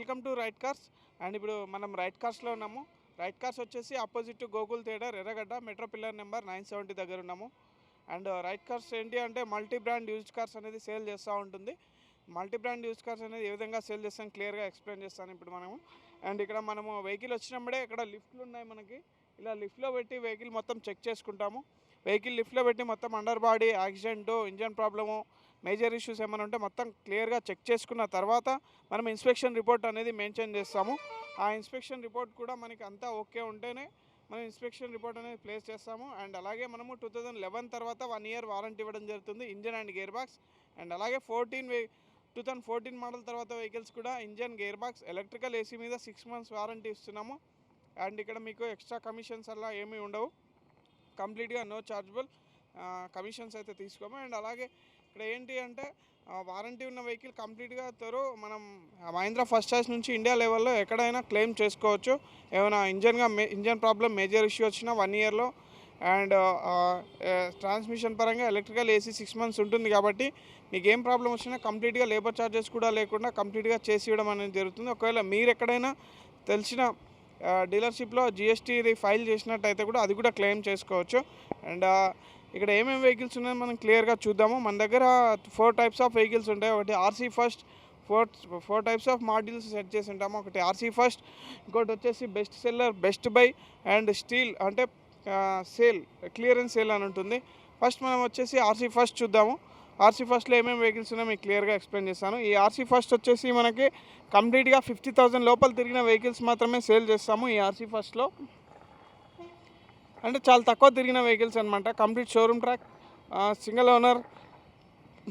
Welcome to right cars. And ఇప్పుడు మనం right కార్స్లో ఉన్నాము. రైట్ కార్స్ వచ్చేసి ఆపోజిట్ గోకుల్ థియేటర్, ఎర్రగడ్డ, మెట్రో పిల్లర్ నెంబర్ 970 దగ్గర ఉన్నాము. అండ్ రైట్ కార్స్ ఏంటి అంటే మల్టీ బ్రాండ్ యూజ్డ్ కార్స్ అనేది సేల్ చేస్తూ ఉంటుంది. మల్టీ బ్రాండ్ యూజ్డ్ కార్స్ అనేది ఏ విధంగా సేల్ చేస్తాం క్లియర్గా ఎక్స్ప్లెయిన్ చేస్తాను ఇప్పుడు మనము. అండ్ ఇక్కడ మనము వెహికల్ వచ్చినప్పుడే ఇక్కడ లిఫ్ట్లు ఉన్నాయి మనకి. ఇలా లిఫ్ట్లో పెట్టి వెహికల్ మొత్తం చెక్ చేసుకుంటాము. వెహికల్ లిఫ్ట్లో పెట్టి మొత్తం under body, accident, engine problem, major issues ఏమైనా ఉంటే మొత్తం క్లియర్గా చెక్ చేసుకున్న తర్వాత మనం ఇన్స్పెక్షన్ రిపోర్ట్ అనేది మెన్షన్ చేస్తాము. ఆ ఇన్స్పెక్షన్ రిపోర్ట్ కూడా మనకి అంతా ఓకే ఉంటేనే మనం ఇన్స్పెక్షన్ రిపోర్ట్ అనేది ప్లేస్ చేస్తాము. అండ్ అలాగే మనము 2011 తర్వాత 1 year వారంటీ ఇవ్వడం జరుగుతుంది engine and gear box. And అలాగే 2014 మోడల్ తర్వాత వెహికల్స్ కూడా engine, gear box, electrical AC మీద 6 months వారంటీ ఇస్తున్నాము. అండ్ ఇక్కడ మీకు ఎక్స్ట్రా కమిషన్స్ అలా ఏమీ ఉండవు, కంప్లీట్గా నో చార్జబుల్ కమిషన్స్ అయితే తీసుకోము. అండ్ అలాగే ఇక్కడ ఏంటి అంటే వారంటీ ఉన్న వెహికల్ కంప్లీట్గా మనం మహీంద్రా ఫస్ట్ చాయిస్ నుంచి ఇండియా లెవెల్లో ఎక్కడైనా క్లెయిమ్ చేసుకోవచ్చు. ఏమైనా ఇంజన్ ప్రాబ్లం మేజర్ ఇష్యూ వచ్చినా 1 yearలో. అండ్ ట్రాన్స్మిషన్ పరంగా ఎలక్ట్రికల్ ఏసీ 6 months ఉంటుంది కాబట్టి మీకు ఏం ప్రాబ్లం వచ్చినా కంప్లీట్గా లేబర్ ఛార్జెస్ కూడా లేకుండా కంప్లీట్గా చేసి ఇవ్వడం అనేది జరుగుతుంది. ఒకవేళ మీరు ఎక్కడైనా తెలిసిన డీలర్షిప్లో జిఎస్టీ ఫైల్ చేసినట్టయితే కూడా అది కూడా క్లెయిమ్ చేసుకోవచ్చు. అండ్ ఇక్కడ ఏమేమి వెహికల్స్ ఉన్నాయో మనం క్లియర్గా చూద్దాము. మన దగ్గర 4 types ఆఫ్ వెహికల్స్ ఉంటాయి. ఒకటి RC first, 4 types of modules set చేసి ఉంటాము. ఒకటి ఆర్సీ ఫస్ట్, ఇంకోటి వచ్చేసి best seller, best by and steel అంటే సేల్, క్లియరెన్స్ సేల్ అని ఉంటుంది. ఫస్ట్ మనం వచ్చేసి ఆర్సీ ఫస్ట్ చూద్దాము. ఆర్సీ ఫస్ట్లో ఏమేమి వెహికల్స్ ఉన్నాయో మీకు క్లియర్గా ఎక్స్ప్లెయిన్ చేస్తాను. ఈ ఆర్సీ ఫస్ట్ వచ్చేసి మనకి కంప్లీట్గా 50,000 లోపల తిరిగిన వెహికల్స్ మాత్రమే సేల్ చేస్తాము. ఈ ఆర్సీ ఫస్ట్లో అంటే చాలా తక్కువ తిరిగిన వెహికల్స్ అనమాట. Complete showroom track, single owner,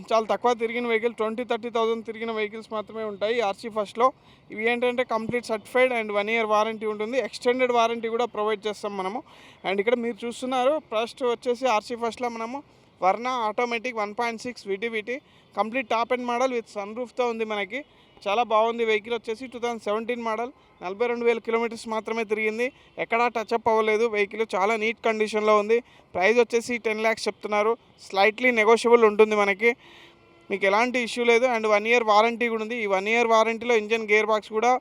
చాలా తక్కువ తిరిగిన వెహికల్ 20-30,000 తిరిగిన వెహికల్స్ మాత్రమే ఉంటాయి ఆర్సీ ఫస్ట్లో. ఇవి ఏంటంటే complete certified and 1 year warranty ఉంటుంది. ఎక్స్టెండెడ్ వారంటీ కూడా ప్రొవైడ్ చేస్తాం మనము. అండ్ ఇక్కడ మీరు చూస్తున్నారు ఫస్ట్ వచ్చేసి ఆర్సీ ఫస్ట్లో మనము Verna automatic 1.6 VTVT complete top and model with sun రూఫ్తో ఉంది మనకి. చాలా బాగుంది వెహికల్ వచ్చేసి 2017 మోడల్, 42,000 kilometers మాత్రమే తిరిగింది. ఎక్కడా టచ్అప్ అవ్వలేదు. వెహికల్ చాలా నీట్ కండిషన్లో ఉంది. ప్రైస్ వచ్చేసి 10 lakhs చెప్తున్నారు. స్లైట్లీ నెగోషియబుల్ ఉంటుంది మనకి, మీకు ఎలాంటి ఇష్యూ లేదు. అండ్ 1 year వారంటీ కూడా ఉంది. ఈ 1 year వారంటీలో ఇంజన్, గేర్ బాక్స్ కూడా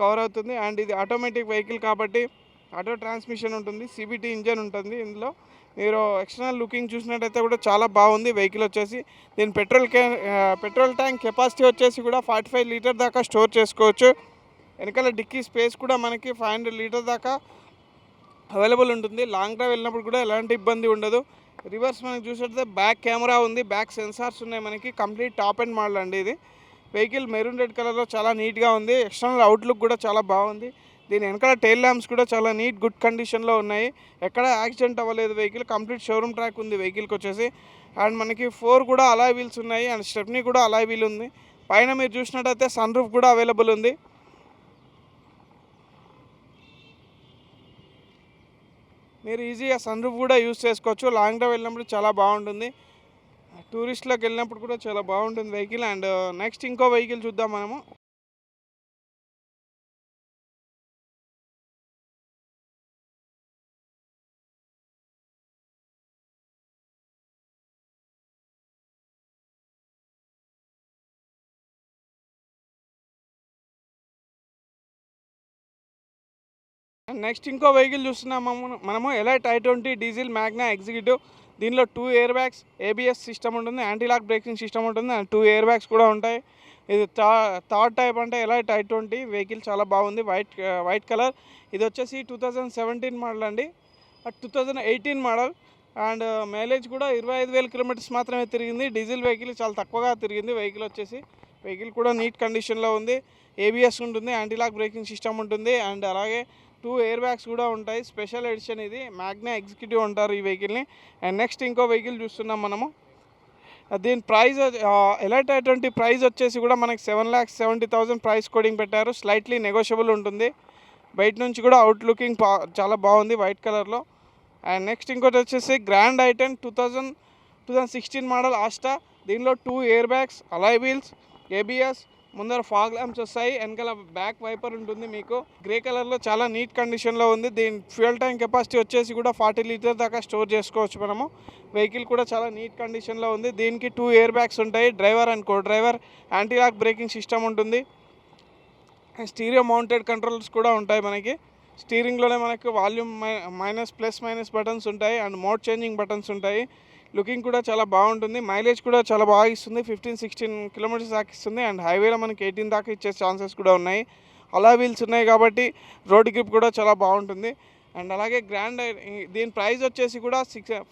కవర్ అవుతుంది. అండ్ ఇది ఆటోమేటిక్ వెహికల్ కాబట్టి ఆటో ట్రాన్స్మిషన్ ఉంటుంది, CVT ఇంజన్ ఉంటుంది. ఇందులో మీరు ఎక్స్టర్నల్ లుకింగ్ చూసినట్టయితే కూడా చాలా బాగుంది వెహికల్ వచ్చేసి. దీని పెట్రోల్ ట్యాంక్ కెపాసిటీ వచ్చేసి కూడా 45 లీటర్ దాకా స్టోర్ చేసుకోవచ్చు. వెనకాల డిక్కీ స్పేస్ కూడా మనకి 500 లీటర్ దాకా అవైలబుల్ ఉంటుంది. లాంగ్ డ్రైవ్ వెళ్ళినప్పుడు కూడా ఎలాంటి ఇబ్బంది ఉండదు. రివర్స్ మనకి చూసినట్టయితే బ్యాక్ కెమెరా ఉంది, బ్యాక్ సెన్సార్స్ ఉన్నాయి మనకి. కంప్లీట్ టాప్ అండ్ మోడల్ అండి ఇది. వెహికల్ మెరూన్ రెడ్ కలర్లో చాలా నీట్గా ఉంది. ఎక్స్టర్నల్ అవుట్లుక్ కూడా చాలా బాగుంది. దీని వెనకాల టైల్ ల్యాంప్స్ కూడా చాలా నీట్ గుడ్ కండిషన్లో ఉన్నాయి. ఎక్కడ యాక్సిడెంట్ అవ్వలేదు వెహికల్. కంప్లీట్ షోరూమ్ ట్రాక్ ఉంది వెహికల్కి వచ్చేసి. అండ్ మనకి 4 కూడా అలాయ్ వీల్స్ ఉన్నాయి. అండ్ స్టెప్నీ కూడా అలాయ్ వీల్ ఉంది. పైన మీరు చూసినట్టయితే సన్ రూఫ్ కూడా అవైలబుల్ ఉంది. మీరు ఈజీగా సన్ రూఫ్ కూడా యూజ్ చేసుకోవచ్చు. లాంగ్ డ్రైవ్ వెళ్ళినప్పుడు చాలా బాగుంటుంది. టూరిస్ట్లకు వెళ్ళినప్పుడు కూడా చాలా బాగుంటుంది వెహికల్. అండ్ నెక్స్ట్ ఇంకో వెహికల్ చూద్దాం మనము. నెక్స్ట్ ఇంకో వెహికల్ చూస్తున్నాము మనము elite i20 diesel Magna executive. దీనిలో 2 air bags, ABS సిస్టమ్ ఉంటుంది, యాంటీ లాక్ బ్రేకింగ్ సిస్టమ్ ఉంటుంది. అండ్ 2 air bags కూడా ఉంటాయి. ఇది థర్డ్ టైప్ అంటే ఎలైట్ i20 వెహికల్ చాలా బాగుంది. White colour. ఇది వచ్చేసి 2017 మోడల్ అండి, 2018 మోడల్. అండ్ మైలేజ్ కూడా 25,000 kilometers మాత్రమే తిరిగింది. డీజిల్ వెహికల్ చాలా తక్కువగా తిరిగింది వెహికల్ వచ్చేసి. వెహికల్ కూడా నీట్ కండిషన్లో ఉంది. ABS ఉంటుంది, యాంటీ లాక్ బ్రేకింగ్ సిస్టమ్ ఉంటుంది. అండ్ అలాగే 2 air bags కూడా ఉంటాయి. స్పెషల్ ఎడిషన్ ఇది, మ్యాగ్నా ఎగ్జిక్యూటివ్ అంటారు ఈ వెహికల్ని. అండ్ నెక్స్ట్ ఇంకో వెహికల్ చూస్తున్నాం మనము. దీని ప్రైస్ ఎలైట్ i20 ప్రైస్ వచ్చేసి కూడా మనకి 7,70,000 ప్రైస్ కోడింగ్ పెట్టారు. స్లైట్లీ నెగోషియబుల్ ఉంటుంది. బయట నుంచి కూడా అవుట్ లుకింగ్ చాలా బాగుంది వైట్ కలర్లో. అండ్ నెక్స్ట్ ఇంకోటి వచ్చేసి గ్రాండ్ i10 2016 మోడల్ ఆస్టా. దీనిలో 2 air bags, alloy wheels, ABS, ముందర ఫాగ్ ల్యాంప్స్ వస్తాయి. వెనకాల బ్యాక్ వైపర్ ఉంటుంది మీకు. గ్రే కలర్లో చాలా నీట్ కండిషన్లో ఉంది. దీని ఫ్యూయల్ ట్యాంక్ కెపాసిటీ వచ్చేసి కూడా 40 లీటర్ దాకా స్టోర్ చేసుకోవచ్చు మనము. వెహికల్ కూడా చాలా నీట్ కండిషన్లో ఉంది. దీనికి 2 air bags ఉంటాయి. Driver and co driver, anti lock braking system ఉంటుంది. స్టీరియో మౌంటెడ్ కంట్రోల్స్ కూడా ఉంటాయి మనకి. స్టీరింగ్లోనే మనకు volume minus plus minus buttons ఉంటాయి అండ్ మోడ్ చేంజింగ్ బటన్స్ ఉంటాయి. లుకింగ్ కూడా చాలా బాగుంటుంది. మైలేజ్ కూడా చాలా బాగా ఇస్తుంది. 15-16 కిలోమీటర్స్ దాకా ఇస్తుంది అండ్ హైవేలో మనకి 18 దాకా ఇచ్చే ఛాన్సెస్ కూడా ఉన్నాయి. అలా వీల్స్ ఉన్నాయి కాబట్టి రోడ్ గ్రిప్ కూడా చాలా బాగుంటుంది. అండ్ అలాగే దీని ప్రైస్ వచ్చేసి కూడా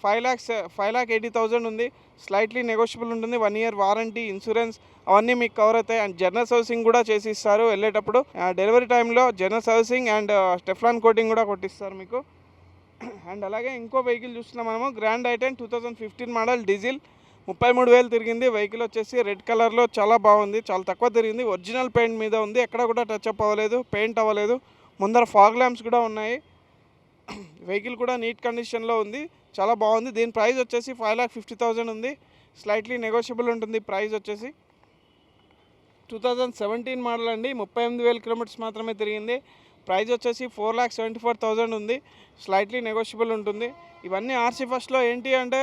5,80,000 ఉంది. స్లైట్లీ నెగోషియబుల్ ఉంటుంది. 1 ఇయర్ వారంటీ, ఇన్సూరెన్స్ అవన్నీ మీకు కవర్ అవుతాయి అండ్ జనరల్ సర్వీసింగ్ కూడా చేసి ఇస్తారు వెళ్ళేటప్పుడు. డెలివరీ టైంలో general servicing and Teflon coating కూడా కొట్టిస్తారు మీకు. అండ్ అలాగే ఇంకో వెహికల్ చూస్తున్నాం మనము, గ్రాండ్ ఐటెన్ 2015 మోడల్ డీజిల్. 33,000 తిరిగింది. వెహికల్ వచ్చేసి రెడ్ కలర్లో చాలా బాగుంది, చాలా తక్కువ తిరిగింది. ఒరిజినల్ పెయింట్ మీద ఉంది, ఎక్కడ కూడా టచ్ అప్ అవ్వలేదు, పెయింట్ అవ్వలేదు. ముందర ఫాగ్ ల్యాంప్స్ కూడా ఉన్నాయి. వెహికల్ కూడా నీట్ కండిషన్లో ఉంది, చాలా బాగుంది. దీని ప్రైస్ వచ్చేసి 5,50,000 ఉంది. స్లైట్లీ నెగోషియబుల్ ఉంటుంది ప్రైస్ వచ్చేసి. 2017 మోడల్ అండి, 38,000 కిలోమీటర్స్ మాత్రమే తిరిగింది. ప్రైస్ వచ్చేసి 4,74,000 ఉంది. స్లైట్లీ నెగోషియబుల్ ఉంటుంది. ఇవన్నీ ఆర్సీ ఫస్ట్లో ఏంటి అంటే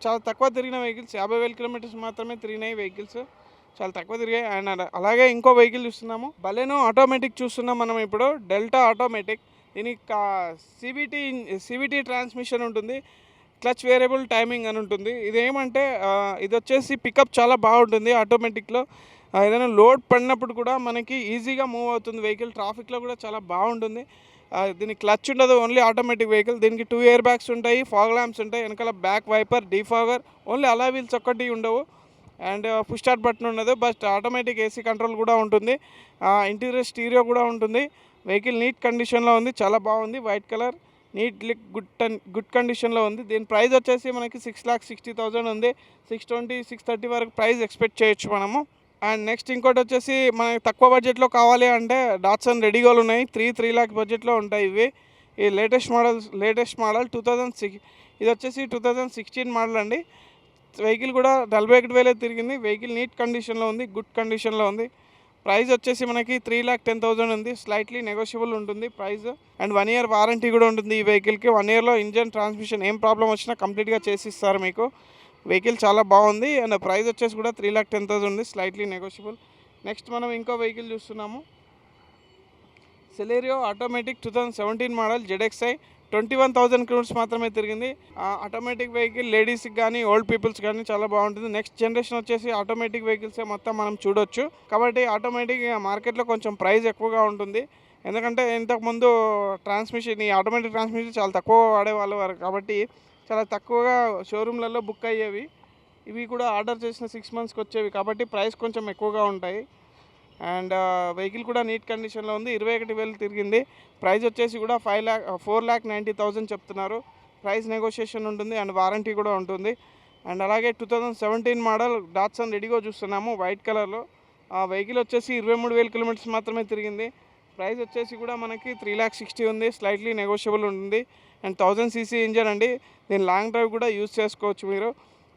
చాలా తక్కువ తిరిగిన వెహికల్స్, 50,000 కిలోమీటర్స్ మాత్రమే తిరిగినాయి వెహికల్స్, చాలా తక్కువ తిరిగాయి. అండ్ అలాగే ఇంకో వెహికల్ చూస్తున్నాము, బలెనో ఆటోమేటిక్ చూస్తున్నాం మనం ఇప్పుడు, డెల్టా ఆటోమేటిక్. దీనికి సివిటీ ట్రాన్స్మిషన్ ఉంటుంది, క్లచ్ వేరియబుల్ టైమింగ్ అని ఉంటుంది. ఇదేమంటే ఇది వచ్చేసి పికప్ చాలా బాగుంటుంది ఆటోమేటిక్లో. ఏదైనా లోడ్ పడినప్పుడు కూడా మనకి ఈజీగా మూవ్ అవుతుంది వెహికల్, ట్రాఫిక్లో కూడా చాలా బాగుంటుంది. దీనికి క్లచ్ ఉండదు, ఓన్లీ ఆటోమేటిక్ వెహికల్. దీనికి 2 ఎయిర్ బ్యాగ్స్ ఉంటాయి, ఫాగ్ ల్యాంప్స్ ఉంటాయి, వెనకాల బ్యాక్ వైపర్, డీఫాగర్, ఓన్లీ అలా వీల్స్ ఒక్కటి ఉండవు అండ్ పుష్ స్టార్ట్ బటన్ ఉండదు. బట్ ఆటోమేటిక్ ఏసీ కంట్రోల్ కూడా ఉంటుంది. ఇంటీరియర్ స్టీరియో కూడా ఉంటుంది. వెహికల్ నీట్ కండిషన్లో ఉంది, చాలా బాగుంది. White colour, neat look, good కండిషన్లో ఉంది. దీని ప్రైస్ వచ్చేసి మనకి 6,60,000 ఉంది. 620, 630 వరకు ప్రైస్ ఎక్స్పెక్ట్ చేయొచ్చు మనము. అండ్ నెక్స్ట్ ఇంకోటి వచ్చేసి మనకి తక్కువ బడ్జెట్లో కావాలి అంటే డాట్సన్ రెడీగోలు ఉన్నాయి. 3 lakh బడ్జెట్లో ఉంటాయి ఇవి. ఈ లేటెస్ట్ మోడల్ 2006, ఇది వచ్చేసి 2016 మోడల్ అండి. వెహికల్ కూడా 41,000 తిరిగింది. వెహికల్ నీట్ కండిషన్లో ఉంది, గుడ్ కండిషన్లో ఉంది. ప్రైస్ వచ్చేసి మనకి 3,10,000 ఉంది. స్లైట్లీ నెగోషియబుల్ ఉంటుంది ప్రైస్. అండ్ 1 ఇయర్ వారంటీ కూడా ఉంటుంది ఈ వెహికల్కి. 1 ఇయర్లో ఇంజన్, ట్రాన్స్మిషన్ ఏం ప్రాబ్లం వచ్చినా కంప్లీట్గా చేసి ఇస్తారు మీకు. వెహికల్ చాలా బాగుంది అండ్ ప్రైస్ వచ్చేసి కూడా 3,10,000 ఉంది, స్లైట్లీ నెగోషియబుల్. నెక్స్ట్ మనం ఇంకో వెహికల్ చూస్తున్నాము, Celerio automatic 2017 model ZXi. 21,000 kilometres మాత్రమే తిరిగింది. ఆటోమేటిక్ వెహికల్ లేడీస్కి కానీ ఓల్డ్ పీపుల్స్ కానీ చాలా బాగుంటుంది. నెక్స్ట్ జనరేషన్ వచ్చేసి ఆటోమేటిక్ వెహికల్సే మొత్తం మనం చూడొచ్చు. కాబట్టి ఆటోమేటిక్ మార్కెట్లో కొంచెం ప్రైస్ ఎక్కువగా ఉంటుంది. ఎందుకంటే ఇంతకుముందు ఈ ఆటోమేటిక్ ట్రాన్స్మిషన్ చాలా తక్కువ వాడేవాళ్ళు కాబట్టి చాలా తక్కువగా షోరూమ్లలో బుక్ అయ్యేవి. ఇవి కూడా ఆర్డర్ చేసిన 6 monthsకి వచ్చేవి కాబట్టి ప్రైస్ కొంచెం ఎక్కువగా ఉంటాయి. అండ్ వెహికల్ కూడా నీట్ కండిషన్లో ఉంది. 21,000 తిరిగింది. ప్రైస్ వచ్చేసి కూడా 4,90,000 చెప్తున్నారు. ప్రైస్ నెగోషియేషన్ ఉంటుంది అండ్ వారంటీ కూడా ఉంటుంది. అండ్ అలాగే 2017 మోడల్ డాట్సన్ రెడీగో చూస్తున్నాము, వైట్ కలర్లో. ఆ వెహికల్ వచ్చేసి 23,000 కిలోమీటర్స్ మాత్రమే తిరిగింది. ప్రైస్ వచ్చేసి కూడా మనకి 3,60,000 ఉంది, స్లైట్లీ నెగోషియబుల్ ఉంటుంది. అండ్ 1000 cc ఇంజన్ అండి. దీని లాంగ్ డ్రైవ్ కూడా యూజ్ చేసుకోవచ్చు మీరు.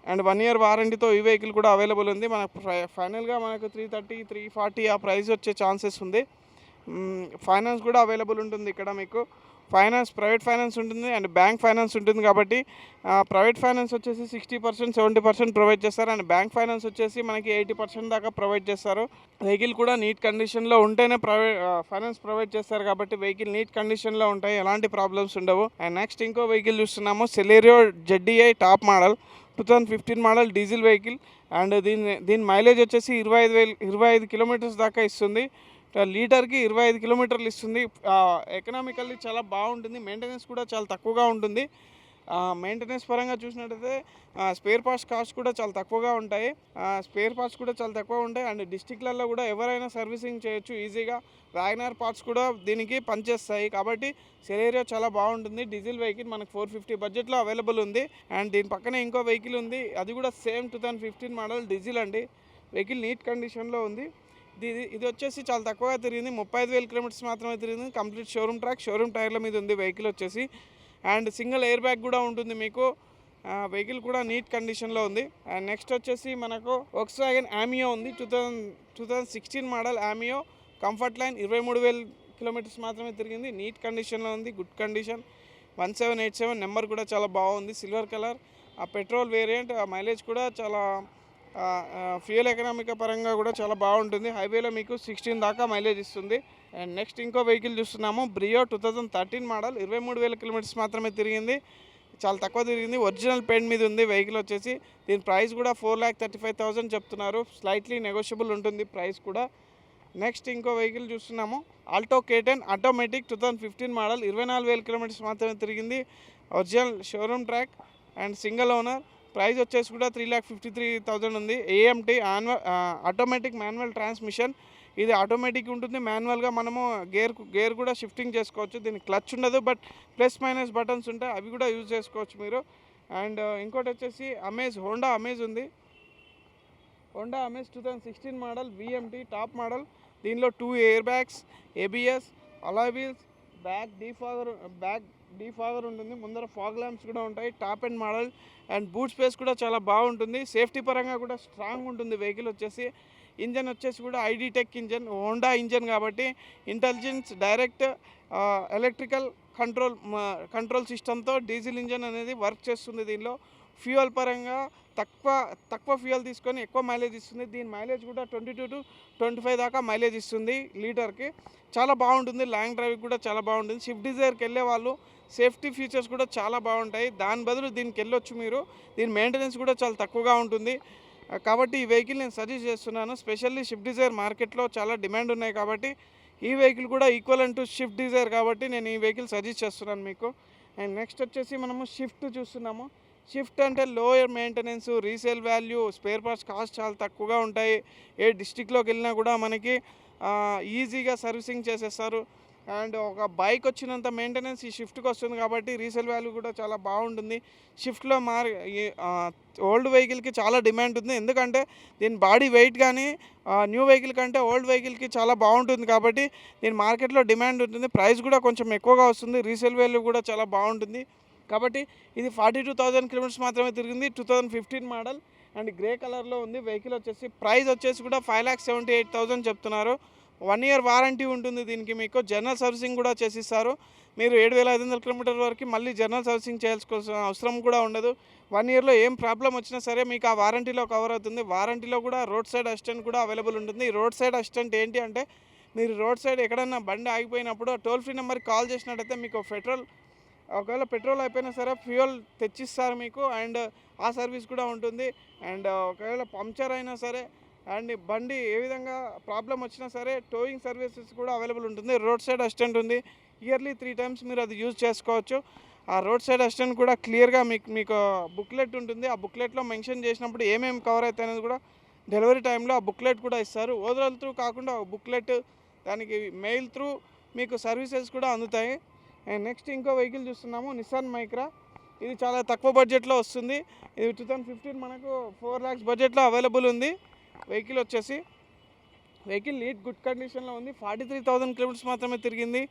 అండ్ 1 ఇయర్ వారంటీతో ఈ వెహికల్ కూడా అవైలబుల్ ఉంది. మనకు ఫైనల్గా మనకు 330, 340 ఆ ప్రైస్ వచ్చే ఛాన్సెస్ ఉంది. ఫైనాన్స్ కూడా అవైలబుల్ ఉంటుంది ఇక్కడ మీకు. ప్రైవేట్ ఫైనాన్స్ ఉంటుంది అండ్ బ్యాంక్ ఫైనాన్స్ ఉంటుంది. కాబట్టి ప్రైవేట్ ఫైనాన్స్ వచ్చేసి 60%, 70% ప్రొవైడ్ చేస్తారు అండ్ బ్యాంక్ ఫైనాన్స్ వచ్చేసి మనకి 80% దాకా ప్రొవైడ్ చేస్తారు. వెహికల్ కూడా నీట్ కండిషన్లో ఉంటేనే ఫైనాన్స్ ప్రొవైడ్ చేస్తారు కాబట్టి వెహికల్ నీట్ కండిషన్లో ఉంటాయి, ఎలాంటి ప్రాబ్లమ్స్ ఉండవు. అండ్ నెక్స్ట్ ఇంకో వెహికల్ చూస్తున్నాము, Celerio ZDi top model 2015 model diesel vehicle. And దీని మైలేజ్ వచ్చేసి 25 కిలోమీటర్స్ దాకా ఇస్తుంది. లీటర్కి 25 కిలోమీటర్లు ఇస్తుంది. ఎకనామికల్లీ చాలా బాగుంటుంది. మెయింటెనెన్స్ కూడా చాలా తక్కువగా ఉంటుంది. మెయింటెనెన్స్ పరంగా చూసినట్టయితే స్పేర్ పార్ట్స్ కాస్ట్ కూడా చాలా తక్కువగా ఉంటాయి. అండ్ డిస్టిక్లలో కూడా ఎవరైనా సర్వీసింగ్ చేయొచ్చు ఈజీగా. వ్యాగనర్ పార్ట్స్ కూడా దీనికి పనిచేస్తాయి. కాబట్టి సెలెరియో చాలా బాగుంటుంది. డీజిల్ వెహికల్ మనకు 450 బడ్జెట్లో అవైలబుల్ ఉంది. అండ్ దీని పక్కనే ఇంకో వెహికల్ ఉంది, అది కూడా సేమ్ 2015 మోడల్ డీజిల్ అండి. వెహికల్ నీట్ కండిషన్లో ఉంది. ఇది వచ్చేసి చాలా తక్కువగా తిరిగింది. 35,000 కిలోమీటర్స్ మాత్రమే తిరిగింది. కంప్లీట్ షోరూమ్ ట్రాక్, షోరూమ్ టైర్ల మీద ఉంది వెహికల్ వచ్చేసి. అండ్ సింగిల్ ఎయిర్ బ్యాగ్ కూడా ఉంటుంది మీకు. వెహికల్ కూడా నీట్ కండిషన్లో ఉంది. అండ్ నెక్స్ట్ వచ్చేసి మనకు వోక్స్‌వ్యాగన్ ఆమియో ఉంది. 2016 మోడల్ ఆమియో కంఫర్ట్ లైన్. 23,000 కిలోమీటర్స్ మాత్రమే తిరిగింది. నీట్ కండిషన్లో ఉంది, గుడ్ కండిషన్. 1787 నెంబర్ కూడా చాలా బాగుంది, silver colour. Petrol variant. Mileage కూడా చాలా ఫ్యూయల్ ఎకనామిక్ పరంగా కూడా చాలా బాగుంటుంది. హైవేలో మీకు 16 దాకా మైలేజ్ ఇస్తుంది. అండ్ నెక్స్ట్ ఇంకో వెహికల్ చూస్తున్నాము, బ్రియో 2013 మోడల్, 23,000 కిలోమీటర్స్ మాత్రమే తిరిగింది, చాలా తక్కువ తిరిగింది. ఒరిజినల్ పెయింట్ మీద ఉంది వెహికల్ వచ్చేసి. దీని ప్రైస్ కూడా 4,35,000 చెప్తున్నారు. స్లైట్లీ నెగోషియబుల్ ఉంటుంది ప్రైస్ కూడా. నెక్స్ట్ ఇంకో వెహికల్ చూస్తున్నాము, Alto K10 automatic 2015 model, 24,000 kilometres మాత్రమే తిరిగింది. Original showroom track and single owner. Price వచ్చేసి కూడా 3,53,000 ఉంది. AMT automatic manual transmission. ఇది ఆటోమేటిక్ ఉంటుంది, మాన్యువల్గా మనము గేర్ కూడా షిఫ్టింగ్ చేసుకోవచ్చు. దీనికి క్లచ్ ఉండదు, బట్ ప్లస్ మైనస్ బటన్స్ ఉంటాయి, అవి కూడా యూజ్ చేసుకోవచ్చు మీరు. అండ్ ఇంకోటి వచ్చేసి హోండా అమేజ్ ఉంది. Honda amaze 2016 model, VMT top model. దీనిలో 2 air bags, ABS, alloy wheels, back defogger ఉంటుంది, ముందర ఫాగ్ ల్యాంప్స్ కూడా ఉంటాయి. Top and model. And boot space కూడా చాలా బాగుంటుంది. సేఫ్టీ పరంగా కూడా స్ట్రాంగ్ ఉంటుంది వెహికల్ వచ్చేసి. ఇంజన్ వచ్చేసి కూడా ఐడిటెక్ ఇంజన్, హోండా ఇంజన్ కాబట్టి ఇంటెలిజెన్స్ డైరెక్ట్ ఎలక్ట్రికల్ కంట్రోల్ సిస్టమ్తో డీజిల్ ఇంజన్ అనేది వర్క్ చేస్తుంది. దీనిలో ఫ్యూయల్ పరంగా తక్కువ ఫ్యూయల్ తీసుకొని ఎక్కువ మైలేజ్ ఇస్తుంది. దీని మైలేజ్ కూడా 22 to 25 దాకా మైలేజ్ ఇస్తుంది లీటర్కి. చాలా బాగుంటుంది, లాంగ్ డ్రైవ్ కూడా చాలా బాగుంటుంది. స్విఫ్ట్ డిజైర్కి వెళ్ళే వాళ్ళు సేఫ్టీ ఫీచర్స్ కూడా చాలా బాగుంటాయి, దాని బదులు దీనికి వెళ్ళొచ్చు మీరు. దీని మెయింటెనెన్స్ కూడా చాలా తక్కువగా ఉంటుంది కాబట్టి ఈ వెహికల్ నేను సజెస్ట్ చేస్తున్నాను. స్పెషల్లీ స్విఫ్ట్ డిజైర్ మార్కెట్లో చాలా డిమాండ్ ఉన్నాయి కాబట్టి ఈ వెహికల్ కూడా ఈక్వల్ టు స్విఫ్ట్ డిజైర్ కాబట్టి నేను ఈ వెహికల్ సజెస్ట్ చేస్తున్నాను మీకు. అండ్ నెక్స్ట్ వచ్చేసి మనము షిఫ్ట్ చూస్తున్నాము. షిఫ్ట్ అంటే lower maintenance, resale value, spare parts cost చాలా తక్కువగా ఉంటాయి. ఏ డిస్టిక్లోకి వెళ్ళినా కూడా మనకి ఈజీగా సర్వీసింగ్ చేసేస్తారు. అండ్ ఒక బైక్ వచ్చినంత మెయింటెనెన్స్ ఈ షిఫ్ట్కి వస్తుంది కాబట్టి రీసేల్ వాల్యూ కూడా చాలా బాగుంటుంది. షిఫ్ట్లో ఓల్డ్ వెహికల్కి చాలా డిమాండ్ ఉంది, ఎందుకంటే దీని బాడీ వెయిట్ కానీ న్యూ వెహికల్ కంటే ఓల్డ్ వెహికల్కి చాలా బాగుంటుంది కాబట్టి దీని మార్కెట్లో డిమాండ్ ఉంటుంది. ప్రైస్ కూడా కొంచెం ఎక్కువగా వస్తుంది, రీసేల్ వాల్యూ కూడా చాలా బాగుంటుంది కాబట్టి ఇది 42,000 కిలోమీటర్స్ మాత్రమే తిరిగింది. 2015 మోడల్ అండ్ గ్రే కలర్లో ఉంది వెహికల్ వచ్చేసి. ప్రైస్ వచ్చేసి కూడా 5,78,000 చెప్తున్నారు. 1 year వారంటీ ఉంటుంది దీనికి. మీకు జనరల్ సర్వీసింగ్ కూడా చేసిస్తారు. మీరు 7,500 కిలోమీటర్ వరకు మళ్ళీ జనరల్ సర్వీసింగ్ చేయాల్సిన అవసరం కూడా ఉండదు. 1 yearలో ఏం ప్రాబ్లం వచ్చినా సరే మీకు ఆ వారంటీలో కవర్ అవుతుంది. వారంటీలో కూడా రోడ్ సైడ్ అసిస్టెంట్ కూడా అవైలబుల్ ఉంటుంది. రోడ్ సైడ్ అసిస్టెంట్ ఏంటి అంటే, మీరు రోడ్ సైడ్ ఎక్కడన్నా బండి ఆగిపోయినప్పుడు టోల్ ఫ్రీ నెంబర్కి కాల్ చేసినట్టయితే మీకు ఒకవేళ పెట్రోల్ అయిపోయినా సరే ఫ్యూయల్ తెచ్చిస్తారు మీకు, అండ్ ఆ సర్వీస్ కూడా ఉంటుంది. అండ్ ఒకవేళ పంక్చర్ అయినా సరే అండ్ బండి ఏ విధంగా ప్రాబ్లం వచ్చినా సరే టోయింగ్ సర్వీసెస్ కూడా అవైలబుల్ ఉంటుంది. రోడ్ సైడ్ అసిస్టెంట్ ఉంది, ఇయర్లీ 3 times మీరు అది యూజ్ చేసుకోవచ్చు. ఆ రోడ్ సైడ్ అసిస్టెంట్ కూడా క్లియర్గా మీకు బుక్లెట్ ఉంటుంది. ఆ బుక్లెట్లో మెన్షన్ చేసినప్పుడు ఏమేమి కవర్ అవుతాయి అనేది కూడా డెలివరీ టైంలో ఆ బుక్లెట్ కూడా ఇస్తారు. ఓవరాల్ త్రూ కాకుండా బుక్లెట్, దానికి మెయిల్ త్రూ మీకు సర్వీసెస్ కూడా అందుతాయి. అండ్ నెక్స్ట్ ఇంకో వెహికల్ చూస్తున్నాము, నిసాన్ మైక్రా. ఇది చాలా తక్కువ బడ్జెట్లో వస్తుంది. ఇది 2015 మనకు 4 lakhs బడ్జెట్లో అవైలబుల్ ఉంది. వెహికల్ వచ్చేసి నీట్ గుడ్ కండిషన్లో ఉంది. 43,000 కిలోమీటర్స్ మాత్రమే తిరిగింది.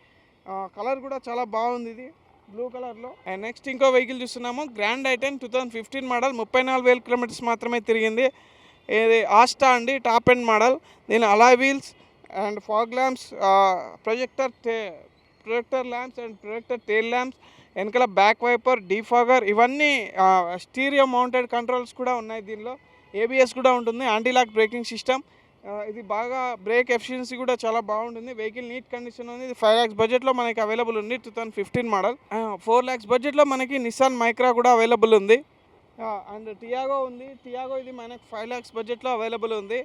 కలర్ కూడా చాలా బాగుంది, ఇది బ్లూ కలర్లో. అండ్ నెక్స్ట్ ఇంకో వెహికల్ చూస్తున్నాము, గ్రాండ్ ఐటెన్ 2015 మోడల్, 34,000 కిలోమీటర్స్ మాత్రమే తిరిగింది. ఇది ఆస్టా అండి, టాప్ ఎండ్ మోడల్. దీని alloy wheels and fog lamps, projector lamps and projector tail lamps, వెనకాల బ్యాక్ వైపర్, డీఫాగర్, ఇవన్నీ స్టీరియో మౌంటెడ్ కంట్రోల్స్ కూడా ఉన్నాయి దీనిలో. ABS కూడా ఉంటుంది, యాంటీ లాక్ బ్రేకింగ్ సిస్టమ్. ఇది బాగా బ్రేక్ ఎఫిషియన్సీ కూడా చాలా బాగుంటుంది. వెహికల్ నీట్ కండిషన్ ఉంది. ఇది 5 lakhs బడ్జెట్లో మనకి అవైలబుల్ ఉంది. 2015 మోడల్. 4 lakhs బడ్జెట్లో మనకి నిసాన్ మైక్రా కూడా అవైలబుల్ ఉంది. అండ్ టియాగో ఉంది. టియాగో ఇది మనకి 5 lakhs బడ్జెట్లో అవైలబుల్ ఉంది.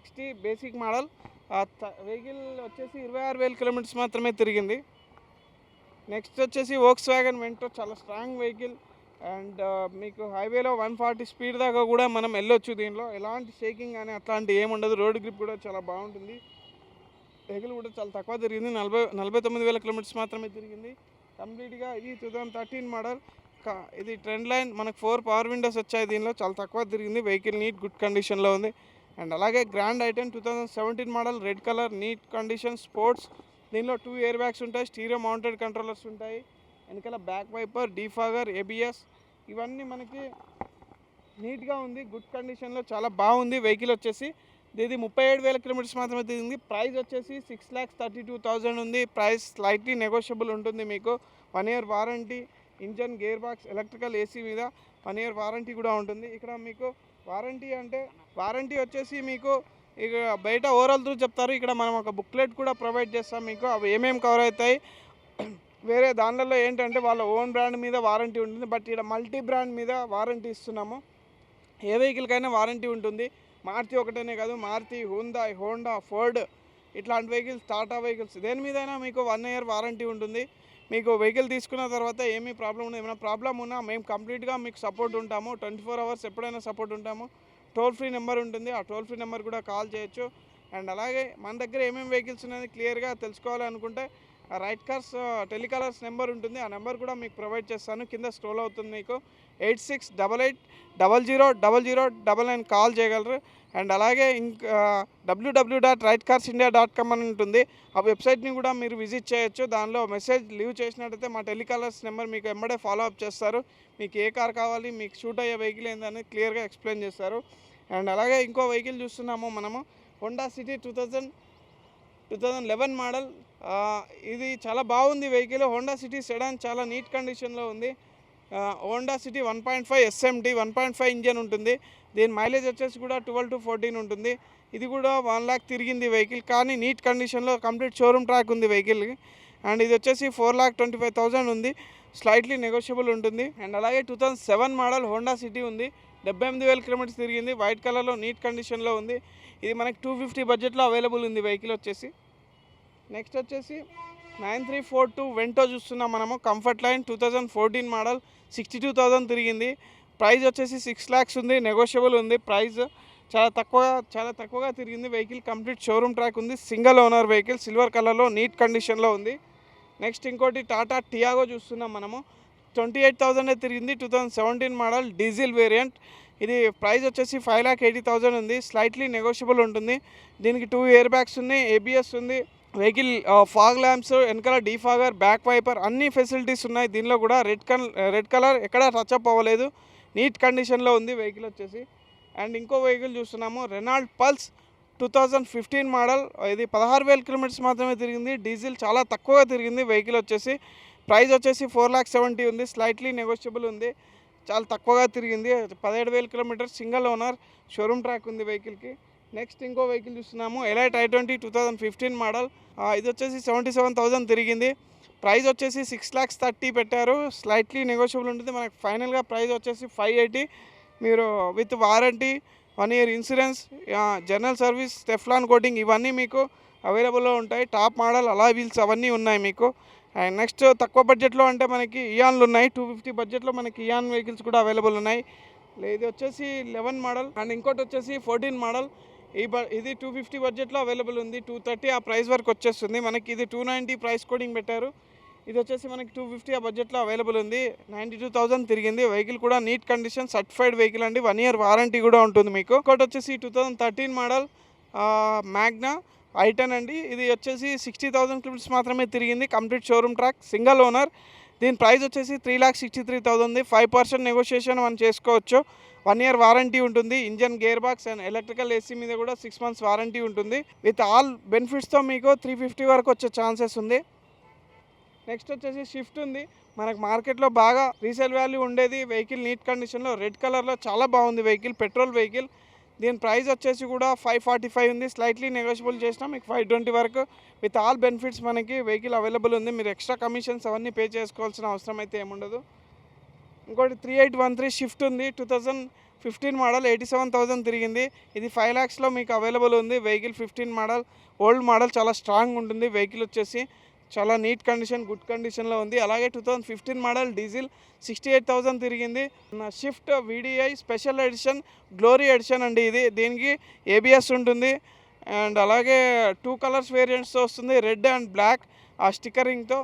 XT basic model. వెహికల్ వచ్చేసి 26,000 కిలోమీటర్స్ మాత్రమే తిరిగింది. నెక్స్ట్ వచ్చేసి వోక్స్ వ్యాగన్ వెంట్రో, చాలా స్ట్రాంగ్ వెహికల్. అండ్ మీకు హైవేలో 140 స్పీడ్ దాకా కూడా మనం వెళ్ళొచ్చు. దీనిలో ఎలాంటి షేకింగ్ కానీ అట్లాంటి ఏముండదు. రోడ్ గ్రిప్ కూడా చాలా బాగుంటుంది. వెహికల్ కూడా చాలా తక్కువ తిరిగింది, 49,000 కిలోమీటర్స్ మాత్రమే తిరిగింది కంప్లీట్గా. ఇది 2013 మోడల్. ఇది ట్రెండ్ లైన్, మనకు 4 పవర్ విండోస్ వచ్చాయి దీనిలో. చాలా తక్కువ తిరిగింది. వెహికల్ నీట్ గుడ్ కండిషన్లో ఉంది. అండ్ అలాగే grand i ten 2017 model, red colour, neat condition, sports. దీనిలో 2 ఎయిర్ బ్యాగ్స్ ఉంటాయి, స్టీరియో మౌంటెడ్ కంట్రోలర్స్ ఉంటాయి, వెనకాల బ్యాక్ వైపర్, డీఫాగర్, ABS, ఇవన్నీ మనకి నీట్గా ఉంది, గుడ్ కండిషన్లో చాలా బాగుంది వెహికల్ వచ్చేసి. ఇది 37,000 కిలోమీటర్స్ మాత్రమే తిరిగింది. ప్రైస్ వచ్చేసి 6,32,000 ఉంది. ప్రైస్ స్లైట్లీ నెగోషియబుల్ ఉంటుంది మీకు. 1 year warranty, engine, gear box, electrical AC మీద 1 year వారంటీ కూడా ఉంటుంది. ఇక్కడ మీకు వారంటీ వచ్చేసి మీకు ఇక బయట ఓవరాల్ త్రూ చెప్తారు. ఇక్కడ మనం ఒక బుక్లెట్ కూడా ప్రొవైడ్ చేస్తాం మీకు. అవి ఏమేమి కవర్ అవుతాయి, వేరే దానిలలో ఏంటంటే వాళ్ళ ఓన్ బ్రాండ్ మీద వారంటీ ఉంటుంది, బట్ ఇక్కడ మల్టీ బ్రాండ్ మీద వారంటీ ఇస్తున్నాము. ఏ వెహికల్కైనా వారంటీ ఉంటుంది. మారుతి ఒకటనే కాదు, మారుతి, హ్యుందాయ్, హోండా, ఫోర్డ్ ఇట్లాంటి వెహికల్స్, టాటా వెహికల్స్ దేని మీదైనా మీకు 1 year వారంటీ ఉంటుంది. మీకు వెహికల్ తీసుకున్న తర్వాత ఏమీ ప్రాబ్లం ఉండదు. ఏమైనా ప్రాబ్లం ఉన్నా మేము కంప్లీట్గా మీకు సపోర్ట్ ఉంటాము. 24 hours ఎప్పుడైనా సపోర్ట్ ఉంటాము. టోల్ ఫ్రీ నెంబర్ ఉంటుంది, ఆ టోల్ ఫ్రీ నెంబర్ కూడా కాల్ చేయొచ్చు. అండ్ అలాగే మన దగ్గర ఏమేమి వెహికల్స్ ఉన్నాయని క్లియర్గా తెలుసుకోవాలనుకుంటే రైట్ కార్స్ టెలికాలర్స్ నెంబర్ ఉంటుంది, ఆ నెంబర్ కూడా మీకు ప్రొవైడ్ చేస్తాను. కింద స్క్రోల్ అవుతుంది మీకు. 8688000099 కాల్ చేయగలరు. అండ్ అలాగే ఇంకా www.rightcarsindia.com అని ఉంటుంది, ఆ వెబ్సైట్ని కూడా మీరు విజిట్ చేయొచ్చు. దానిలో మెసేజ్ లీవ్ చేసినట్టయితే మా టెలికాలర్స్ నెంబర్ మీకు ఎమ్మడే ఫాలో అప్ చేస్తారు. మీకు ఏ కార్ కావాలి, మీకు షూట్ అయ్యే వెహికల్ ఏందని క్లియర్గా ఎక్స్ప్లెయిన్ చేస్తారు. అండ్ అలాగే ఇంకో వెహికల్ చూస్తున్నాము మనము, హోండా సిటీ 2011 మోడల్. ఇది చాలా బాగుంది వెహికల్. హోండా సిటీ సెడాన్ చాలా నీట్ కండిషన్లో ఉంది. హోండా సిటీ 1.5 SMT 1.5 ఇంజన్ ఉంటుంది. దీని మైలేజ్ వచ్చేసి కూడా 12 to 14 ఉంటుంది. ఇది కూడా 1 lakh తిరిగింది వెహికల్, కానీ నీట్ కండిషన్లో కంప్లీట్ షోరూమ్ ట్రాక్ ఉంది వెహికల్కి. అండ్ ఇది వచ్చేసి 4,25,000 ఉంది, స్లైట్లీ నెగోషియబుల్ ఉంటుంది. అండ్ అలాగే 2007 మోడల్ హోండా సిటీ ఉంది, 78,000 kilometers తిరిగింది, వైట్ కలర్లో నీట్ కండిషన్లో ఉంది. ఇది మనకి 250 బడ్జెట్లో అవైలబుల్ ఉంది వెహికల్ వచ్చేసి. నెక్స్ట్ వచ్చేసి 9342 వెంటో చూస్తున్నాం మనము, కంఫర్ట్ లైన్ 2014 మోడల్, 62,000 తిరిగింది. ప్రైస్ వచ్చేసి 6 lakhs ఉంది, నెగోషియబుల్ ఉంది. ప్రైస్ చాలా తక్కువగా తిరిగింది వెహికల్. కంప్లీట్ షోరూమ్ ట్రాక్ ఉంది, సింగిల్ ఓనర్ వెహికల్, సిల్వర్ కలర్లో నీట్ కండిషన్లో ఉంది. నెక్స్ట్ ఇంకోటి టాటా టియాగో చూస్తున్నాం మనము, 28,000 తిరిగింది, 2017 మోడల్, డీజిల్ వేరియంట్. ఇది ప్రైస్ వచ్చేసి 5,80,000 ఉంది, స్లైట్లీ నెగోషియబుల్ ఉంటుంది. దీనికి 2 air bags ఉన్నాయి, ABS ఉంది, వెహికల్ ఫాగ్ ల్యాంప్స్, వెనకాల డీఫాగర్, బ్యాక్ వైపర్ అన్ని ఫెసిలిటీస్ ఉన్నాయి. దీనిలో కూడా రెడ్ కలర్ ఎక్కడా టచ్అప్ అవ్వలేదు, నీట్ కండిషన్లో ఉంది వెహికల్ వచ్చేసి. అండ్ ఇంకో వెహికల్ చూస్తున్నాము, రెనాల్డ్ పల్స్ 2015 మోడల్. ఇది 16,000 kilometers మాత్రమే తిరిగింది, డీజిల్ చాలా తక్కువగా తిరిగింది వెహికల్ వచ్చేసి. ప్రైస్ వచ్చేసి 4,70,000 ఉంది, స్లైట్లీ నెగోషియబుల్ ఉంది, చాలా తక్కువగా తిరిగింది. 17,000 kilometers, single owner, showroom track ఉంది వెహికల్కి. నెక్స్ట్ ఇంకో వెహికల్ చూస్తున్నాము, ఎలైట్ i20 2015 మోడల్. ఇది వచ్చేసి 77,000 తిరిగింది. ప్రైస్ వచ్చేసి 6,30,000 పెట్టారు, స్లైట్లీ నెగోషియబుల్ ఉంటుంది. మనకి ఫైనల్గా ప్రైస్ వచ్చేసి 580. మీరు with warranty, 1 year insurance, general service, Teflon coating ఇవన్నీ మీకు అవైలబుల్లో ఉంటాయి. టాప్ మోడల్ అలా వీల్స్ అవన్నీ ఉన్నాయి మీకు. అండ్ నెక్స్ట్ తక్కువ బడ్జెట్లో అంటే మనకి ఇయాన్లు ఉన్నాయి, 250 బడ్జెట్లో మనకి ఇయాన్ వెహికల్స్ కూడా అవైలబుల్ ఉన్నాయి. ఇది వచ్చేసి 11 మోడల్. అండ్ ఇంకోటి వచ్చేసి 14 మోడల్. ఇది 250 బడ్జెట్లో అవైలబుల్ ఉంది, 230 ఆ ప్రైస్ వరకు వచ్చేస్తుంది మనకి. ఇది 290 ప్రైస్ కోడింగ్ పెట్టారు. ఇది వచ్చేసి మనకి 250 ఆ బడ్జెట్లో అవైలబుల్ ఉంది, 92,000 తిరిగింది. వెహికల్ కూడా నీట్ కండిషన్, సర్టిఫైడ్ వెహికల్ అండి, 1 year వారంటీ కూడా ఉంటుంది మీకు. ఇంకోటి వచ్చేసి 2013 మోడల్ మ్యాగ్నా i10 అండి. ఇది వచ్చేసి 60,000 kilometers మాత్రమే తిరిగింది, complete showroom track, single owner. దీని ప్రైస్ వచ్చేసి 3,63,000 ఉంది. 5% నెగోషియేషన్ మనం చేసుకోవచ్చు. 1 year వారంటీ ఉంటుంది. Engine, gear box and electrical AC మీద కూడా 6 months వారంటీ ఉంటుంది. విత్ ఆల్ బెనిఫిట్స్తో మీకు 350 వరకు వచ్చే ఛాన్సెస్ ఉంది. నెక్స్ట్ వచ్చేసి స్విఫ్ట్ ఉంది, మనకు మార్కెట్లో బాగా రీసేల్ వాల్యూ ఉండేది వెహికల్, నీట్ కండిషన్లో, రెడ్ కలర్లో చాలా బాగుంది వెహికల్, పెట్రోల్ వెహికల్. దీని ప్రైస్ వచ్చేసి కూడా 545 ఉంది, స్లైట్లీ నెగోషియబుల్ చేసినా మీకు 520 వరకు విత్ ఆల్ బెనిఫిట్స్ మనకి వెహికల్ అవైలబుల్ ఉంది. మీరు ఎక్స్ట్రా కమిషన్స్ అవన్నీ పే చేసుకోవాల్సిన అవసరం అయితే ఏముండదు. ఇంకోటి 3813 షిఫ్ట్ ఉంది, 2015 మోడల్, 87,000 తిరిగింది. ఇది 5 lakhsలో మీకు అవైలబుల్ ఉంది వెహికల్. 15 మోడల్, ఓల్డ్ మోడల్, చాలా స్ట్రాంగ్ ఉంటుంది వెహికల్ వచ్చేసి, చాలా నీట్ కండిషన్, గుడ్ కండిషన్లో ఉంది. అలాగే 2015 మోడల్, డీజిల్, 68,000 తిరిగింది. Swift VDI special edition, glory edition అండి ఇది. దీనికి ABS ఉంటుంది. అండ్ అలాగే 2 colors వేరియంట్స్తో వస్తుంది, రెడ్ అండ్ బ్లాక్ ఆ స్టిక్కరింగ్తో.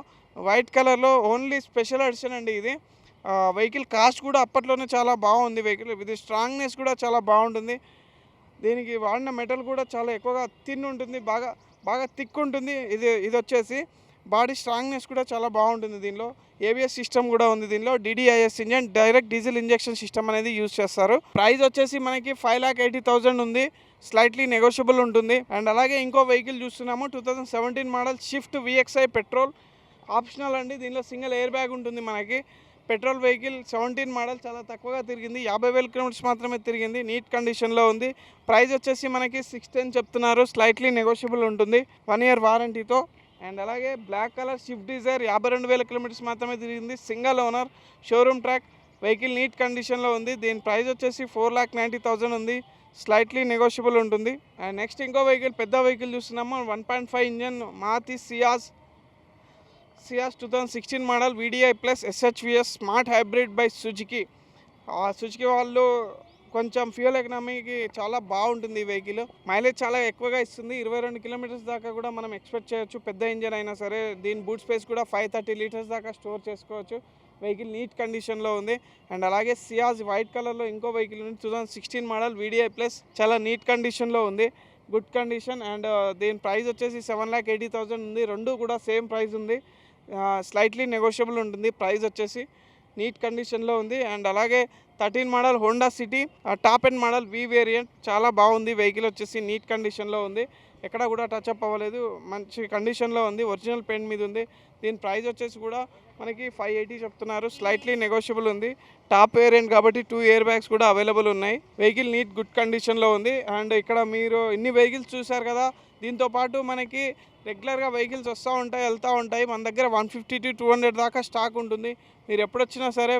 వైట్ కలర్లో ఓన్లీ స్పెషల్ ఎడిషన్ అండి ఇది. వెహికల్ కాస్ట్ కూడా అప్పట్లోనే చాలా బాగుంది వెహికల్. ఇది స్ట్రాంగ్నెస్ కూడా చాలా బాగుంటుంది. దీనికి వాడిన మెటల్ కూడా చాలా ఎక్కువగా థిన్ ఉంటుంది, బాగా థిక్ ఉంటుంది. ఇది వచ్చేసి బాడీ స్ట్రాంగ్నెస్ కూడా చాలా బాగుంటుంది. దీనిలో ABS సిస్టమ్ కూడా ఉంది. దీనిలో DDIS engine, direct diesel injection system అనేది యూజ్ చేస్తారు. ప్రైస్ వచ్చేసి మనకి 5,80,000 ఉంది, స్లైట్లీ నెగోషియబుల్ ఉంటుంది. అండ్ అలాగే ఇంకో వెహికల్ చూస్తున్నాము, 2017 model, shift VXI petrol, optional అండి. దీనిలో సింగిల్ ఎయిర్ బ్యాగ్ ఉంటుంది మనకి. పెట్రోల్ వెహికల్ 17 మోడల్, చాలా తక్కువగా తిరిగింది, 50,000 కిలోమీటర్స్ మాత్రమే తిరిగింది, నీట్ కండిషన్లో ఉంది. ప్రైస్ వచ్చేసి మనకి 610 చెప్తున్నారు, స్లైట్లీ నెగోషియబుల్ ఉంటుంది 1 ఇయర్ వారంటీతో. అండ్ అలాగే black colour Swift Dzire 52,000 kilometres మాత్రమే తిరిగింది, single owner, showroom track, vehicle neat కండిషన్లో ఉంది. దీని ప్రైస్ వచ్చేసి 4,90,000 ఉంది, స్లైట్లీ నెగోషియబుల్ ఉంటుంది. అండ్ నెక్స్ట్ ఇంకో వెహికల్, పెద్ద వెహికల్ చూస్తున్నాము, 1.5 engine Maruti Ciaz 2016 model, VDI plus SHVS smart hybrid by Suzuki. Suzuki వాళ్ళు కొంచెం ఫ్యూయల్ ఎకనామీకి చాలా బాగుంటుంది ఈ వెహికల్, మైలేజ్ చాలా ఎక్కువగా ఇస్తుంది, 22 కిలోమీటర్స్ దాకా కూడా మనం ఎక్స్పెక్ట్ చేయొచ్చు. పెద్ద ఇంజన్ అయినా సరే, దీని బూట్ స్పేస్ కూడా 530 లీటర్స్ దాకా స్టోర్ చేసుకోవచ్చు. వెహికల్ నీట్ కండిషన్లో ఉంది. అండ్ అలాగే సియాజ్ వైట్ కలర్లో ఇంకో వెహికల్ ఉంది, 2016 మోడల్, VDI ప్లస్, చాలా నీట్ కండిషన్లో ఉంది, గుడ్ కండిషన్. అండ్ దీని ప్రైస్ వచ్చేసి 7,80,000 ఉంది, రెండు కూడా సేమ్ ప్రైస్ ఉంది, స్లైట్లీ నెగోషియబుల్ ఉంటుంది. ప్రైస్ వచ్చేసి నీట్ కండిషన్లో ఉంది. అండ్ అలాగే 13 model Honda city top end model, V variant, చాలా బాగుంది. వెహికల్ వచ్చేసి నీట్ కండిషన్లో ఉంది, ఎక్కడ కూడా టచ్ అప్ అవ్వలేదు, మంచి కండిషన్లో ఉంది, ఒరిజినల్ పెయింట్ మీద ఉంది. దీని ప్రైస్ వచ్చేసి కూడా మనకి 580 చెప్తున్నారు, స్లైట్లీ నెగోషియబుల్ ఉంది. టాప్ వేరియంట్ కాబట్టి 2 ఇయర్ బ్యాగ్స్ కూడా అవైలబుల్ ఉన్నాయి. వెహికల్ నీట్ గుడ్ కండిషన్లో ఉంది. అండ్ ఇక్కడ మీరు ఇన్ని వెహికల్స్ చూసారు కదా, దీంతోపాటు మనకి రెగ్యులర్గా వెహికల్స్ వస్తూ ఉంటాయి, వెళ్తూ ఉంటాయి. మన దగ్గర 150 to 200 దాకా స్టాక్ ఉంటుంది. మీరు ఎప్పుడు వచ్చినా సరే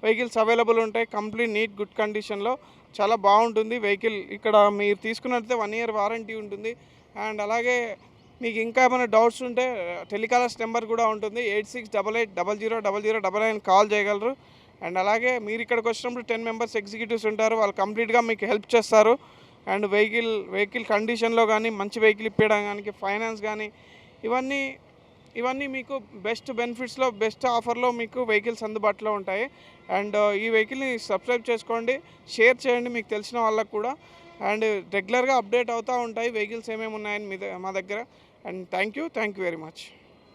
వెహికల్స్ అవైలబుల్ ఉంటాయి, కంప్లీట్ నీట్ గుడ్ కండిషన్లో, చాలా బాగుంటుంది వెహికల్. ఇక్కడ మీరు తీసుకున్నట్లయితే 1 ఇయర్ వారంటీ ఉంటుంది. అండ్ అలాగే మీకు ఇంకా ఏమైనా డౌట్స్ ఉంటే టెలికాలర్స్ నెంబర్ కూడా ఉంటుంది, 8688000099 కాల్ చేయగలరు. అండ్ అలాగే మీరు ఇక్కడికి వచ్చినప్పుడు 10 మెంబర్స్ ఎగ్జిక్యూటివ్స్ ఉంటారు, వాళ్ళు కంప్లీట్గా మీకు హెల్ప్ చేస్తారు. అండ్ వెహికల్ కండిషన్లో కానీ, మంచి వెహికల్ ఇప్పించడానికి, ఫైనాన్స్ కానీ, ఇవన్నీ మీకు బెస్ట్ బెనిఫిట్స్లో, బెస్ట్ ఆఫర్లో మీకు వెహికల్స్ అందుబాటులో ఉంటాయి. అండ్ ఈ వెహికల్ని సబ్స్క్రైబ్ చేసుకోండి, షేర్ చేయండి మీకు తెలిసిన వాళ్ళకు కూడా. అండ్ రెగ్యులర్గా అప్డేట్ అవుతూ ఉంటాయి వెహికల్స్ ఏమేమి ఉన్నాయని మా దగ్గర. And thank you very much.